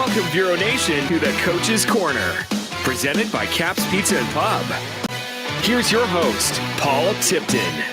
Welcome, Vero Nation, to the Coach's Corner, presented by Caps Pizza and Pub. Here's your host, Paul Tipton.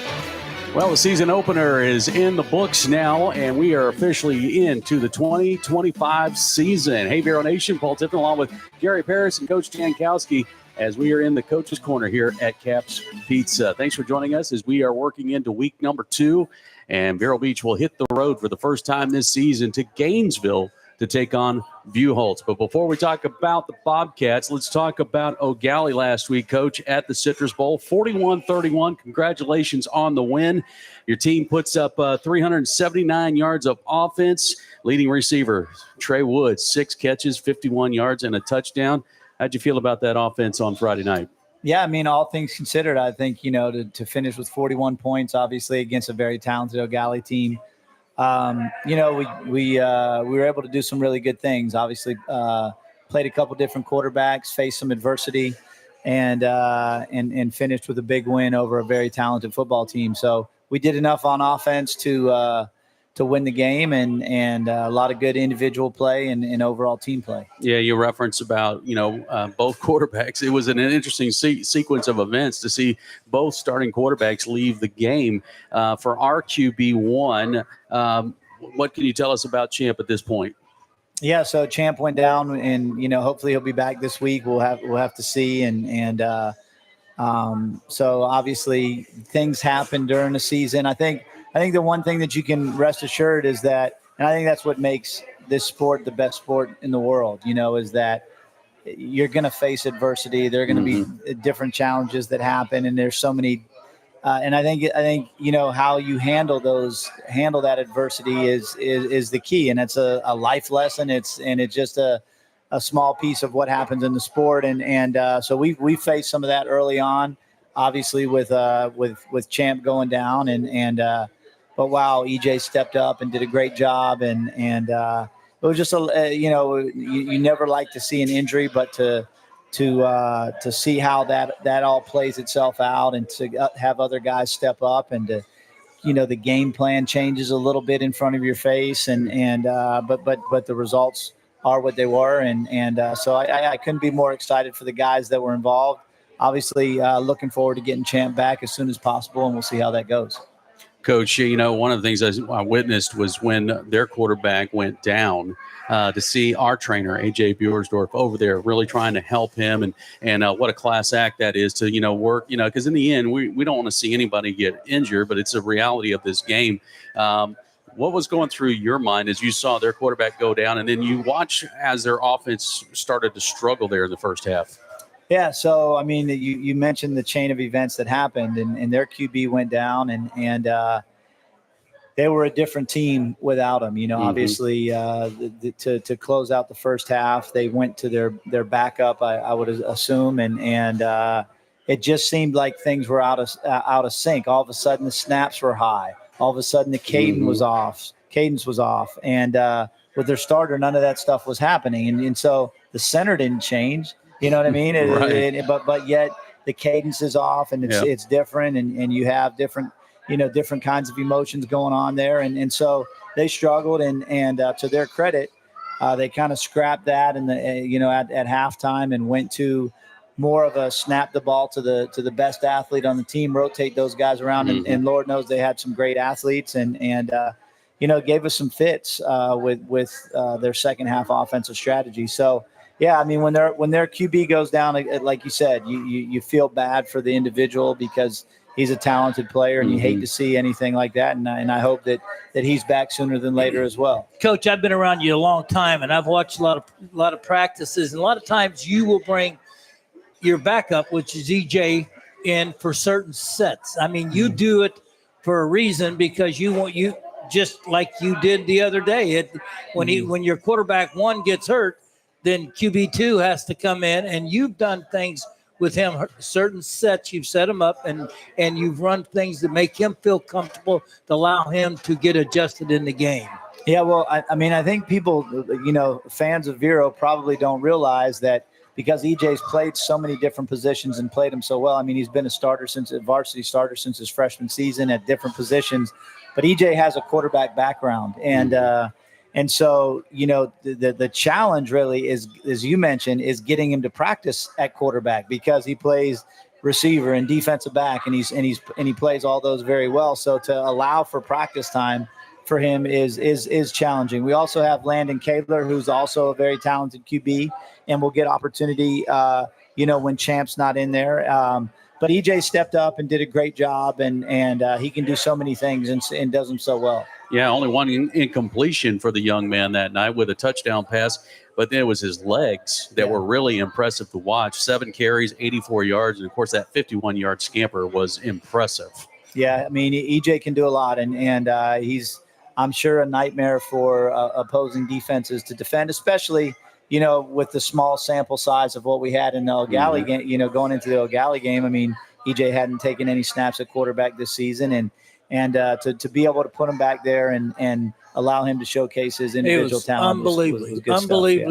Well, the season opener is in the books now, and we are officially into the 2025 season. Hey, Vero Nation, Paul Tipton along with Gary Paris and Coach Jankowski as we are in the Coach's Corner here at Caps Pizza. Thanks for joining us as we are working into week number 2, and Vero Beach will hit the road for the first time this season to Gainesville to take on Buchholz. But before we talk about the Bobcats, let's talk about Eau Gallie last week, Coach, at the Citrus Bowl. 41-31. Congratulations on the win. Your team puts up 379 yards of offense. Leading receiver, Trey Woods, 6 catches, 51 yards, and a touchdown. How'd you feel about that offense on Friday night? Yeah, I mean, all things considered, I think, to finish with 41 points, obviously, against a very talented Eau Gallie team. We were able to do some really good things. Obviously, played a couple different quarterbacks, faced some adversity, and finished with a big win over a very talented football team. So we did enough on offense to win the game, and a lot of good individual play and overall team play. Yeah, you referenced about both quarterbacks. It was an interesting sequence of events to see both starting quarterbacks leave the game. For our QB1, what can you tell us about Champ at this point? Yeah, so Champ went down, and hopefully he'll be back this week. We'll have to see, so obviously things happen during the season. I think the one thing that you can rest assured is that, and I think that's what makes this sport the best sport in the world, is that you're going to face adversity. There are going to be different challenges that happen, and there's so many. And I think how you handle that adversity is the key, and it's a life lesson. It's just a small piece of what happens in the sport, so we faced some of that early on, obviously with Champ going down, but wow, EJ stepped up and did a great job, and it was just you never like to see an injury, but to see how that all plays itself out, and to have other guys step up, and to the game plan changes a little bit in front of your face, but the results are what they were, so I couldn't be more excited for the guys that were involved. Obviously, looking forward to getting Champ back as soon as possible, and we'll see how that goes. Coach, one of the things I witnessed was when their quarterback went down, to see our trainer, A.J. Buersdorf, over there really trying to help him. And what a class act that is to, work, because in the end, we don't want to see anybody get injured, but it's a reality of this game. What was going through your mind as you saw their quarterback go down, and then you watch as their offense started to struggle there in the first half? Yeah, so, I mean, you mentioned the chain of events that happened, and their QB went down, and they were a different team without him. Obviously, to close out the first half, they went to their backup, I would assume, and it just seemed like things were out of sync. All of a sudden, the snaps were high. All of a sudden, the cadence was off, and with their starter, none of that stuff was happening, and so the center didn't change. You know what I mean? Right. But yet the cadence is off, and it's different, and you have different kinds of emotions going on there, and so they struggled, and to their credit, they kind of scrapped that at halftime and went to more of a snap the ball to the best athlete on the team, rotate those guys around, and Lord knows they had some great athletes, and gave us some fits with their second half offensive strategy. So. Yeah, I mean, when their QB goes down, like you said, you feel bad for the individual because he's a talented player, and you hate to see anything like that. And I hope that he's back sooner than later as well. Coach, I've been around you a long time, and I've watched a lot of practices, and a lot of times you will bring your backup, which is EJ, in for certain sets. I mean, you do it for a reason, because you just like you did the other day. When your quarterback 1 gets hurt, then QB2 has to come in, and you've done things with him, certain sets. You've set him up, and you've run things to make him feel comfortable, to allow him to get adjusted in the game. Yeah, well, I mean, I think people, fans of Vero probably don't realize that because EJ's played so many different positions and played them so well. I mean, he's been a varsity starter since his freshman season at different positions, but EJ has a quarterback background, and And so, the challenge really is, as you mentioned, is getting him to practice at quarterback, because he plays receiver and defensive back, and he plays all those very well. So to allow for practice time for him is challenging. We also have Landon Kaler, who's also a very talented QB, and will get opportunity, when Champ's not in there. But EJ stepped up and did a great job, and he can do so many things and does them so well. Yeah, only one incompletion for the young man that night with a touchdown pass, but then it was his legs that were really impressive to watch. 7 carries, 84 yards, and of course that 51-yard scamper was impressive. Yeah, I mean, EJ can do a lot, and he's, I'm sure, a nightmare for opposing defenses to defend, especially, with the small sample size of what we had in the O'Galley game, going into the O'Galley game. I mean, EJ hadn't taken any snaps at quarterback this season, and to be able to put him back there and allow him to showcase his individual talent unbelievably was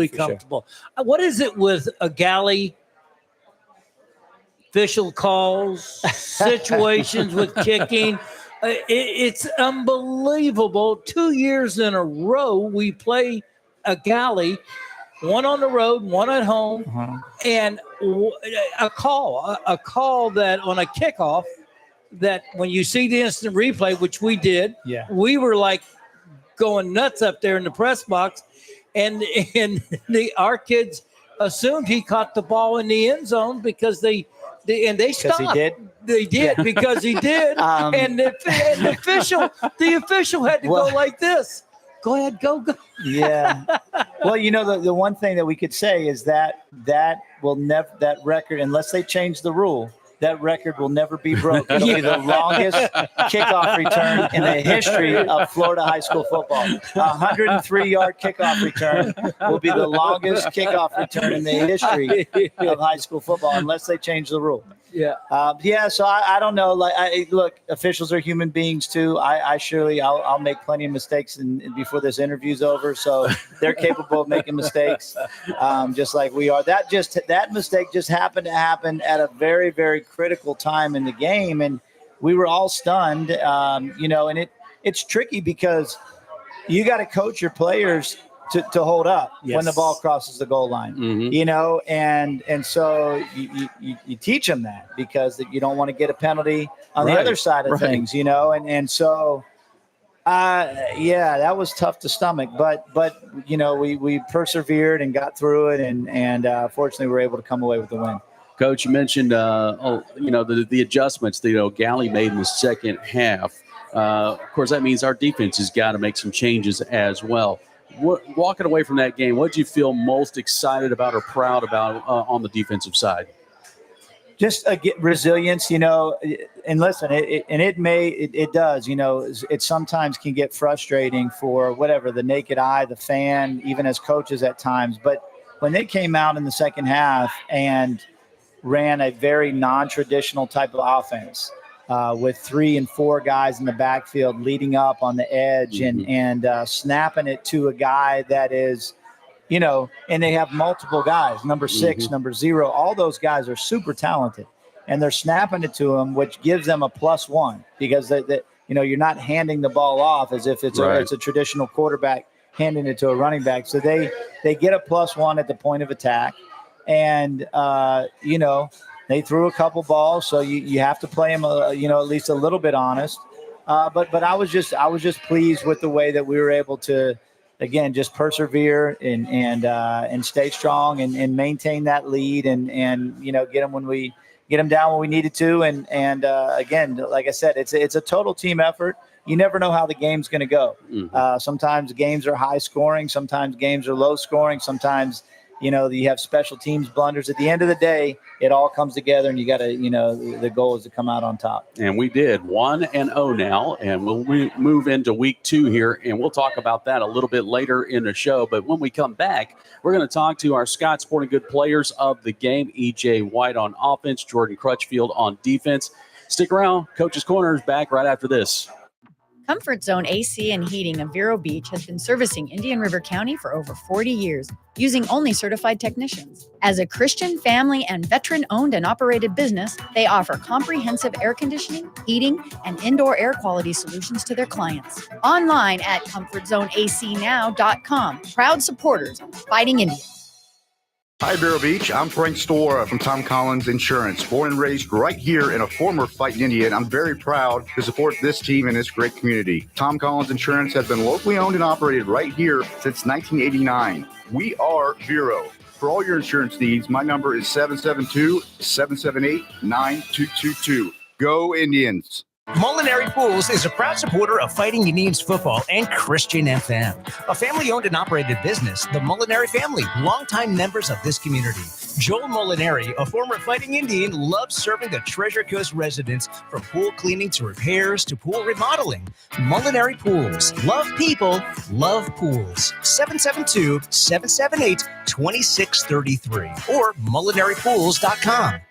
comfortable. Sure. What is it with O'Galley? Official calls, situations with kicking. It's unbelievable. 2 years in a row, we play O'Galley, one on the road, one at home, and a call that on a kickoff, that when you see the instant replay, which we did, we were like going nuts up there in the press box, and our kids assumed he caught the ball in the end zone because they stopped. He did? They did because he did, and the official had to go like this. Go ahead, go. Yeah. Well, the one thing that we could say is that will never, that record, unless they change the rule, that record will never be broken. It'll be the longest kickoff return in the history of Florida high school football. 103-yard kickoff return will be the longest kickoff return in the history of high school football, unless they change the rule. Yeah. So I don't know. Look, officials are human beings too. I'll make plenty of mistakes before this interview's over. So they're capable of making mistakes, just like we are. That mistake just happened to happen at a very, very critical time in the game, and we were all stunned. And it's tricky because you got to coach your players to hold up when the ball crosses the goal line, and so you teach them that, because you don't want to get a penalty on the other side of things, and so that was tough to stomach, but we persevered and got through it, and fortunately we were able to come away with the win. Coach, you mentioned the adjustments that Galley made in the second half. Of course, that means our defense has got to make some changes as well. Walking away from that game, what did you feel most excited about or proud about on the defensive side? Just resilience, and listen, it does, it sometimes can get frustrating for whatever, the naked eye, the fan, even as coaches at times. But when they came out in the second half and ran a very non-traditional type of offense, with 3 and 4 guys in the backfield leading up on the edge, and snapping it to a guy that is, and they have multiple guys, number 6, number 0. All those guys are super talented, and they're snapping it to them, which gives them a +1, because you're not handing the ball off as if it's a traditional quarterback handing it to a running back. So they get a +1 at the point of attack, and they threw a couple balls, so you have to play them, at least a little bit honest. But I was just pleased with the way that we were able to, again, just persevere and stay strong and maintain that lead and get them down when we needed to. And again, like I said, it's a total team effort. You never know how the game's going to go. Sometimes games are high scoring. Sometimes games are low scoring. Sometimes you have special teams blunders. At the end of the day, it all comes together, and you got to, the goal is to come out on top. And we did 1-0 now, and we'll move into week 2 here, and we'll talk about that a little bit later in the show. But when we come back, we're going to talk to our Scott Sporting Good players of the game, E.J. White on offense, Jordan Crutchfield on defense. Stick around. Coach's Corner is back right after this. Comfort Zone AC and Heating of Vero Beach has been servicing Indian River County for over 40 years, using only certified technicians. As a Christian, family, and veteran-owned and operated business, they offer comprehensive air conditioning, heating, and indoor air quality solutions to their clients. Online at ComfortZoneACNow.com. Proud supporters of Fighting Indians. Hi, Vero Beach. I'm Frank Stora from Tom Collins Insurance. Born and raised right here in a former Fighting Indian, I'm very proud to support this team and this great community. Tom Collins Insurance has been locally owned and operated right here since 1989. We are Vero. For all your insurance needs, my number is 772-778-9222. Go Indians. Molinari Pools is a proud supporter of Fighting Indians football and Christian FM. A family-owned and operated business, the Molinari family, longtime members of this community. Joel Molinari, a former Fighting Indian, loves serving the Treasure Coast residents from pool cleaning to repairs to pool remodeling. Molinari Pools. Love people, love pools. 772-778-2633 or molinaripools.com.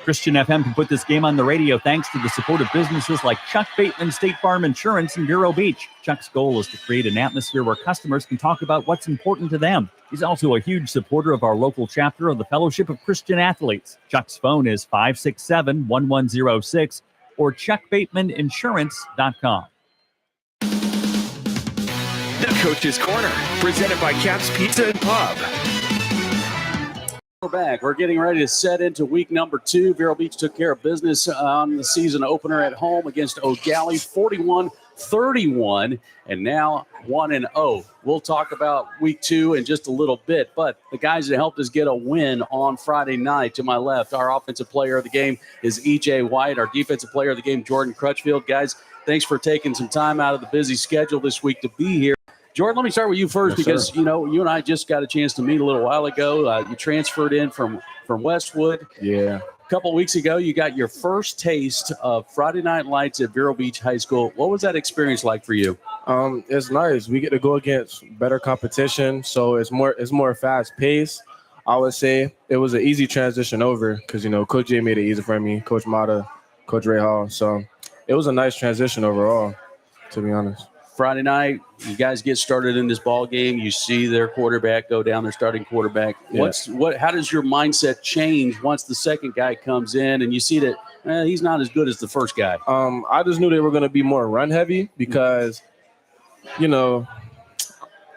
Christian FM can put this game on the radio thanks to the support of businesses like Chuck Bateman State Farm Insurance in Vero Beach. Chuck's goal is to create an atmosphere where customers can talk about what's important to them. He's also a huge supporter of our local chapter of the Fellowship of Christian Athletes. Chuck's phone is 567-1106 or chuckbatemaninsurance.com. The Coach's Corner, presented by Caps Pizza and Pub. We're back. We're getting ready to set into week number 2. Vero Beach took care of business on the season opener at home against O'Galley, 41-31, and now 1-0. We'll talk about week 2 in just a little bit, but the guys that helped us get a win on Friday night, to my left, our offensive player of the game is E.J. White, our defensive player of the game, Jordan Crutchfield. Guys, thanks for taking some time out of the busy schedule this week to be here. Jordan, let me start with you first because, you know, you and I just got a chance to meet a little while ago. You transferred in from Westwood. Yeah. A couple of weeks ago, you got your first taste of Friday Night Lights at Vero Beach High School. What was that experience like for you? It's nice. We get to go against better competition, so it's more fast paced. I would say it was an easy transition over because, you know, Coach Jay made it easy for me, Coach Mata, Coach Ray Hall. So it was a nice transition overall, to be honest. Friday night, you guys get started in this ball game. You see their quarterback go down, their starting quarterback. Yeah. How does your mindset change once the second guy comes in and you see that he's not as good as the first guy? I just knew they were going to be more run heavy because, you know,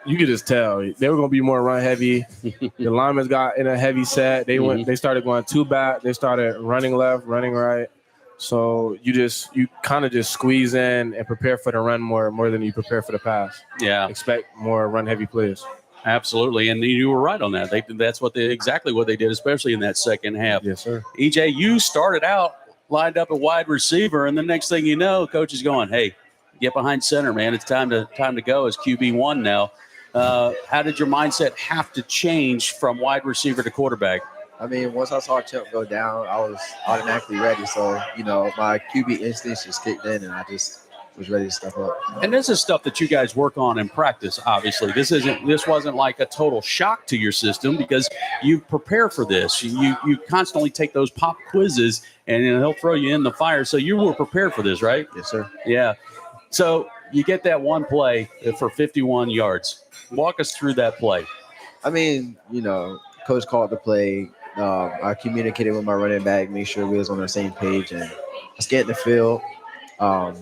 you could just tell they were going to be more run heavy. The linemen got in a heavy set. They started going two back. They started running left, running right. So you kind of just squeeze in and prepare for the run more than you prepare for the pass. Yeah. Expect more run heavy plays. Absolutely. And you were right on that. That's exactly what they did, especially in that second half. Yes, sir. EJ, you started out lined up at wide receiver, and the next thing you know, coach is going, hey, get behind center, man. It's time to go as QB1 now. How did your mindset have to change from wide receiver to quarterback? I mean, once I saw Chimp go down, I was automatically ready. So, you know, my QB instincts just kicked in, and I just was ready to step up. And this is stuff that you guys work on in practice, obviously. This wasn't like a total shock to your system because you prepare for this. You constantly take those pop quizzes, and he'll throw you in the fire. So you were prepared for this, right? Yes, sir. Yeah. So you get that one play for 51 yards. Walk us through that play. I mean, you know, coach called the play. I communicated with my running back, made sure we was on the same page, and I scanned the field. I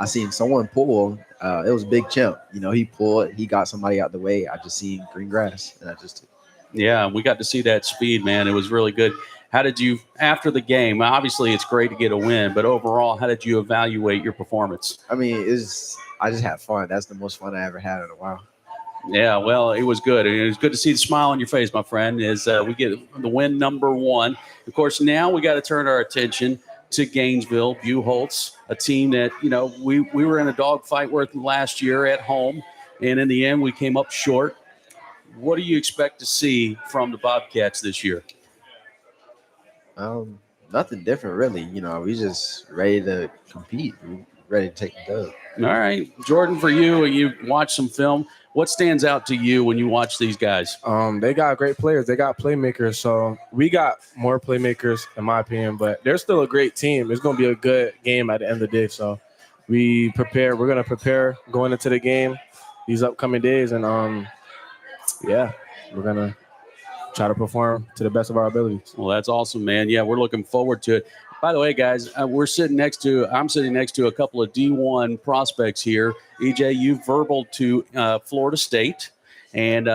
seen someone pull. It was Big Chimp. You know, he pulled. He got somebody out the way. I just seen green grass, and I just. Yeah, we got to see that speed, man. It was really good. How did you, after the game? Obviously, it's great to get a win, but overall, how did you evaluate your performance? I mean, I just had fun. That's the most fun I ever had in a while. Yeah, well, it was good. It was good to see the smile on your face, my friend, as we get the win number 1. Of course, now we got to turn our attention to Gainesville, Buchholz, a team that, you know, we were in a dogfight with last year at home, and in the end, we came up short. What do you expect to see from the Bobcats this year? Nothing different, really. You know, we just ready to compete. We're ready to take the dub. All right. Jordan, for you watch some film. What stands out to you when you watch these guys? They got great players. They got playmakers. So we got more playmakers, in my opinion, but they're still a great team. It's going to be a good game at the end of the day. So We're going to prepare going into the game these upcoming days. And, we're going to try to perform to the best of our abilities. Well, that's awesome, man. Yeah, we're looking forward to it. By the way, guys, I'm sitting next to a couple of D1 prospects here. EJ, you verbal to Florida State, and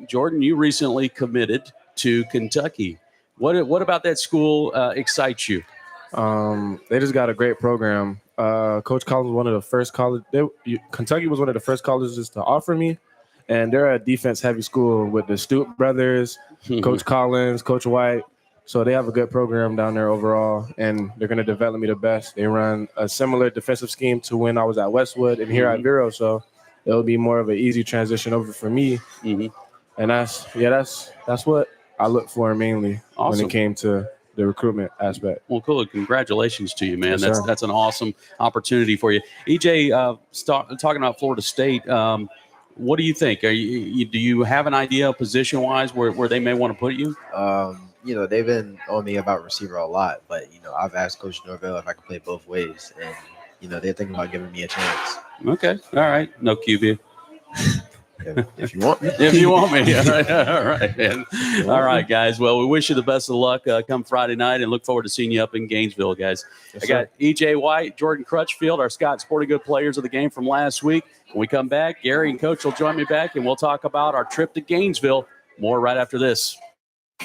Jordan, you recently committed to Kentucky. What about that school excites you? They just got a great program. Coach Collins was one of the first Kentucky was one of the first colleges to offer me, and they're a defense-heavy school with the Stewart brothers, Coach Collins, Coach White. So they have a good program down there overall, and they're going to develop me the best. They run a similar defensive scheme to when I was at Westwood and here at Vero, so it'll be more of an easy transition over for me. And that's what I look for mainly when it came to the recruitment aspect. Well, cool. Congratulations to you, man. Yes, That's an awesome opportunity for you. EJ, talking about Florida State, what do you think? Do you have an idea position-wise where they may want to put you? They've been on me about receiver a lot, but, I've asked Coach Norvell if I can play both ways, and, they're thinking about giving me a chance. Okay. All right. No QB. If you want me. If you want me. All right, man. All right, guys. Well, we wish you the best of luck come Friday night and look forward to seeing you up in Gainesville, guys. I got EJ White, Jordan Crutchfield, our Scott Sporting Good players of the game from last week. When we come back, Gary and Coach will join me back, and we'll talk about our trip to Gainesville. More right after this.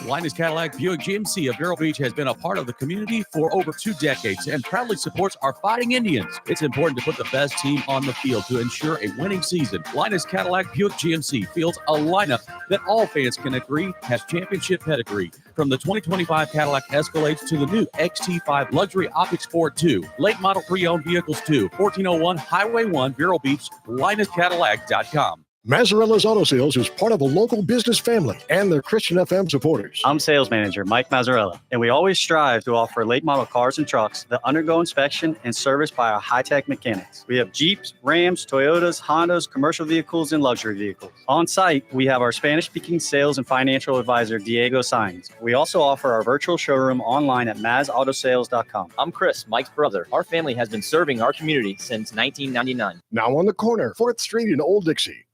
Linus Cadillac Buick GMC of Vero Beach has been a part of the community for over 2 decades and proudly supports our Fighting Indians. It's important to put the best team on the field to ensure a winning season. Linus Cadillac Buick GMC fields a lineup that all fans can agree has championship pedigree. From the 2025 Cadillac Escalades to the new XT5 Luxury Optic Sport 2, late model pre-owned vehicles too. 1401 Highway 1, Vero Beach, LinusCadillac.com. Mazzarella's Auto Sales is part of a local business family and their Christian FM supporters. I'm sales manager Mike Mazzarella, and we always strive to offer late model cars and trucks that undergo inspection and service by our high-tech mechanics. We have Jeeps, Rams, Toyotas, Hondas, commercial vehicles, and luxury vehicles. On site, we have our Spanish-speaking sales and financial advisor, Diego Sainz. We also offer our virtual showroom online at mazautosales.com. I'm Chris, Mike's brother. Our family has been serving our community since 1999. Now on the corner, 4th Street in Old Dixie.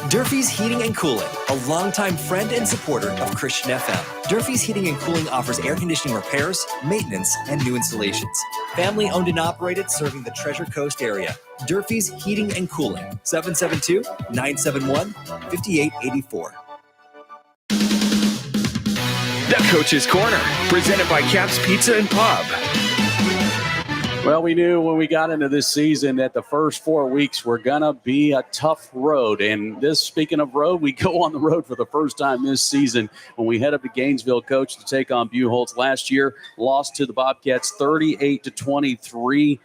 Durfee's Heating and Cooling, a longtime friend and supporter of Christian FM. Durfee's Heating and Cooling offers air conditioning repairs, maintenance, and new installations. Family owned and operated, serving the Treasure Coast area. Durfee's Heating and Cooling, 772-971-5884. The Coach's Corner, presented by Caps Pizza and Pub. Well, we knew when we got into this season that the first 4 weeks were going to be a tough road. And speaking of road, we go on the road for the first time this season when we head up to Gainesville, Coach, to take on Buchholz. Last year, lost to the Bobcats 38-23.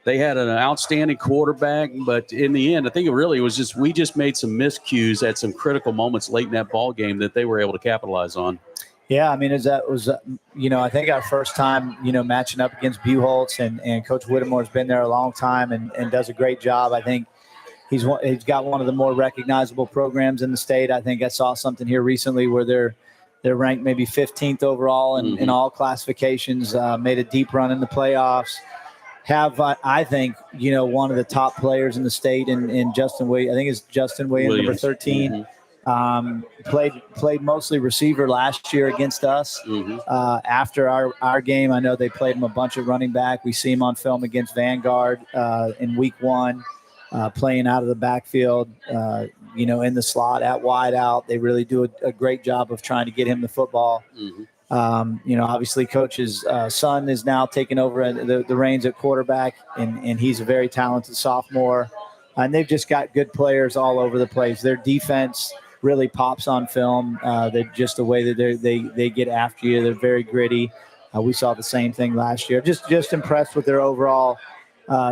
They had an outstanding quarterback, but in the end, I think it really was we just made some miscues at some critical moments late in that ball game that they were able to capitalize on. Yeah, I mean, I think our first time, matching up against Buchholz, and Coach Whittemore's been there a long time and does a great job. I think he's got one of the more recognizable programs in the state. I think I saw something here recently where they're ranked maybe 15th overall in all classifications, made a deep run in the playoffs. Have, I think, one of the top players in the state in Justin Williams. I think it's Justin Williams, number 13. Played mostly receiver last year against us. After our game, I know they played him a bunch of running back. We see him on film against Vanguard in week 1, playing out of the backfield, in the slot at wide out. They really do a great job of trying to get him the football. Obviously Coach's son is now taking over the reins at quarterback, and he's a very talented sophomore. And they've just got good players all over the place. Their defense really pops on film. They're just the way that they get after you. They're very gritty. We saw the same thing last year. Just impressed with their overall,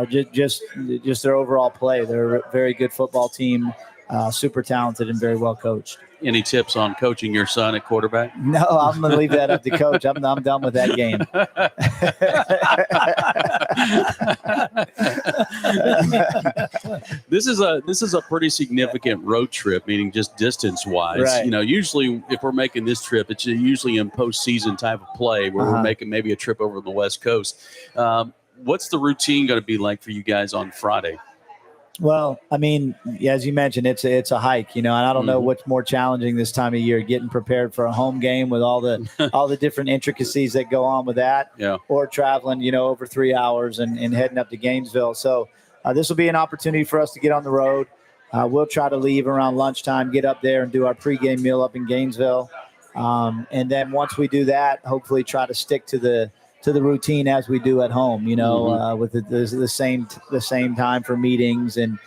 just their overall play. They're a very good football team, super talented and very well coached. Any tips on coaching your son at quarterback? No, I'm going to leave that up to Coach. I'm done with that game. This is a pretty significant road trip, meaning just distance wise. Right. Usually if we're making this trip, it's usually in postseason type of play where we're making maybe a trip over the West Coast. what's the routine going to be like for you guys on Friday? Well, I mean, as you mentioned, it's a hike, and I don't know what's more challenging this time of year, getting prepared for a home game with all the different intricacies that go on with that, or traveling, over 3 hours and heading up to Gainesville. So this will be an opportunity for us to get on the road. We'll try to leave around lunchtime, get up there and do our pregame meal up in Gainesville. And then once we do that, hopefully try to stick to the routine as we do at home, with the same time for meetings and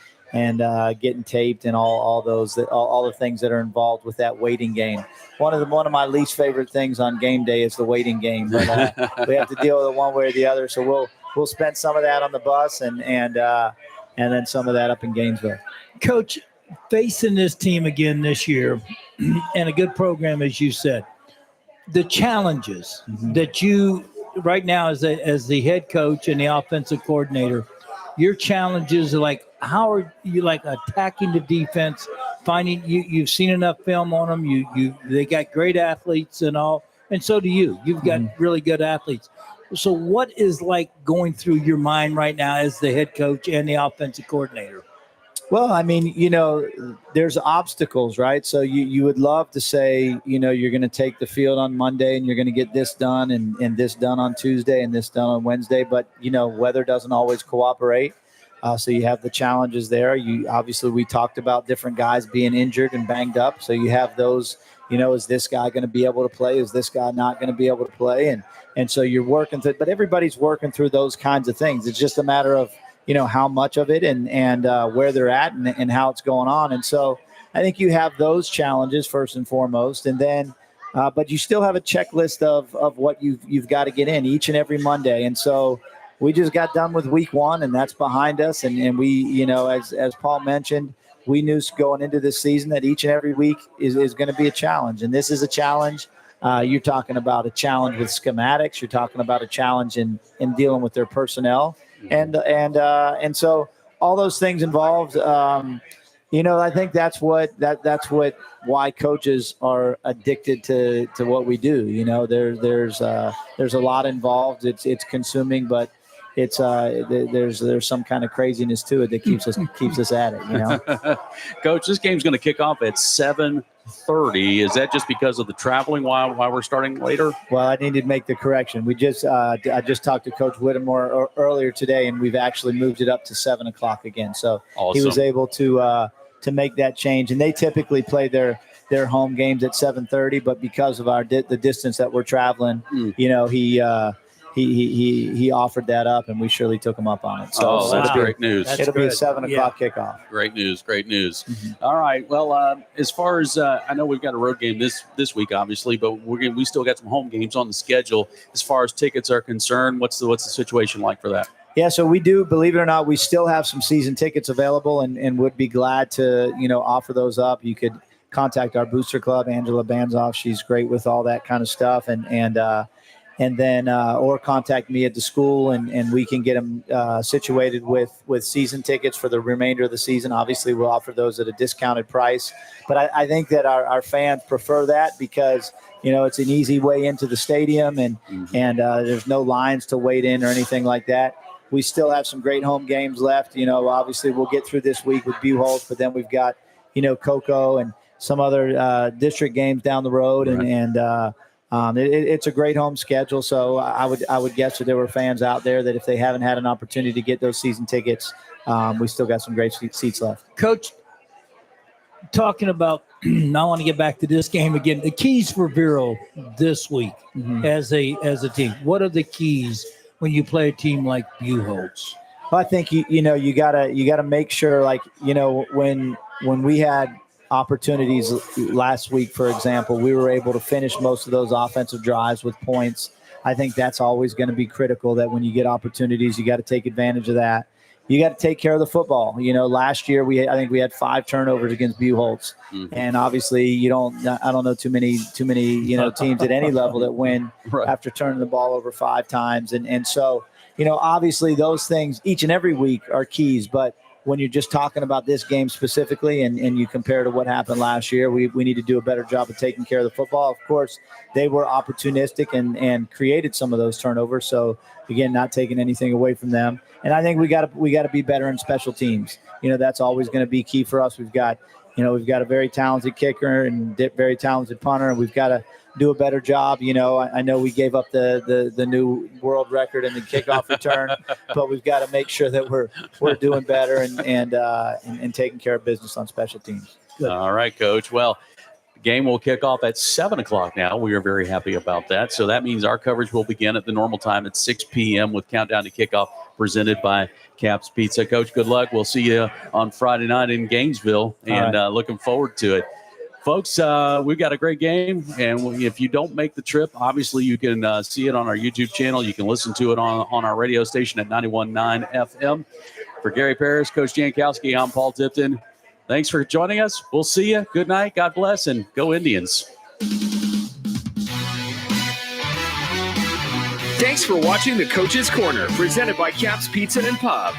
getting taped and all the things that are involved with that waiting game. One of my least favorite things on game day is the waiting game, but we have to deal with it one way or the other. So we'll spend some of that on the bus and then some of that up in Gainesville. Coach, facing this team again this year and a good program, as you said, the challenges that you right now as the head coach and the offensive coordinator, your challenges are like, how are you like attacking the defense, finding you've seen enough film on them. They got great athletes and all. And so do you. You've got really good athletes. So what is like going through your mind right now as the head coach and the offensive coordinator? Well, I mean, there's obstacles, right? So you would love to say, you're going to take the field on Monday and you're going to get this done and this done on Tuesday and this done on Wednesday. But, weather doesn't always cooperate. So you have the challenges there. Obviously, we talked about different guys being injured and banged up. So you have those, is this guy going to be able to play? Is this guy not going to be able to play? And so you're working through, but everybody's working through those kinds of things. It's just a matter of, how much of it and where they're at and how it's going on. And so I think you have those challenges first and foremost. And then, but you still have a checklist of what you've got to get in each and every Monday. And so we just got done with week 1 and that's behind us. And we, as Paul mentioned, we knew going into this season that each and every week is going to be a challenge. And this is a challenge. You're talking about a challenge with schematics. You're talking about a challenge in dealing with their personnel. And so all those things involved, I think that's why coaches are addicted to what we do. There's a lot involved. It's consuming, but it's there's some kind of craziness to it that keeps us at it. Coach, this game's going to kick off at 7:30. Is that just because of the traveling why we're starting later? Well, I need to make the correction. I just talked to Coach Whittemore earlier today, and we've actually moved it up to 7:00 again. So awesome. He was able to make that change, and they typically play their home games at 7:30, but because of the distance that we're traveling, he offered that up, and we surely took him up on it. So that's great news. It'll be a 7:00 kickoff. Great news. All right. Well, as far as I know, we've got a road game this week, obviously, but we still got some home games on the schedule. As far as tickets are concerned, what's the situation like for that? Yeah, so we do, believe it or not, we still have some season tickets available and would be glad to, offer those up. You could contact our booster club, Angela Banzoff. She's great with all that kind of stuff. And then or contact me at the school and we can get them situated with season tickets for the remainder of the season. Obviously, we'll offer those at a discounted price. But I think that our fans prefer that because, it's an easy way into the stadium and there's no lines to wait in or anything like that. We still have some great home games left. Obviously, we'll get through this week with Buchholz, but then we've got, Cocoa and some other district games down the road. Right. It's a great home schedule, so I would guess that there were fans out there that if they haven't had an opportunity to get those season tickets, we still got some great seats left. Coach, talking about, I want to get back to this game again. The keys for Vero this week as a team. What are the keys when you play a team like Buchholz? Well, I think you gotta make sure, like when we had opportunities last week, for example, we were able to finish most of those offensive drives with points. I think that's always going to be critical, that when you get opportunities, you got to take advantage of that. You got to take care of the football. Last year I think we had 5 turnovers against Buchholz. And obviously I don't know too many teams at any level that win after turning the ball over 5 times. And so, obviously those things each and every week are keys, but when you're just talking about this game specifically and you compare to what happened last year, we need to do a better job of taking care of the football. Of course, they were opportunistic and created some of those turnovers. So, again, not taking anything away from them. And I think we got to be better in special teams. That's always going to be key for us. We've got a very talented kicker and very talented punter, and we've got to do a better job. I know we gave up the new world record in the kickoff return, but we've got to make sure that we're doing better and taking care of business on special teams. Good. All right, Coach. Well, the game will kick off at 7 o'clock now. We are very happy about that. So that means our coverage will begin at the normal time at 6 p.m. with Countdown to Kickoff presented by Caps Pizza. Coach, good luck. We'll see you on Friday night in Gainesville, and looking forward to it. Folks, we've got a great game, and if you don't make the trip, obviously you can see it on our YouTube channel. You can listen to it on our radio station at 91.9 FM. For Gary Parrish, Coach Jankowski, I'm Paul Tipton. Thanks for joining us. We'll see you. Good night. God bless, and go Indians. Thanks for watching the Coach's Corner, presented by Caps Pizza and Pub.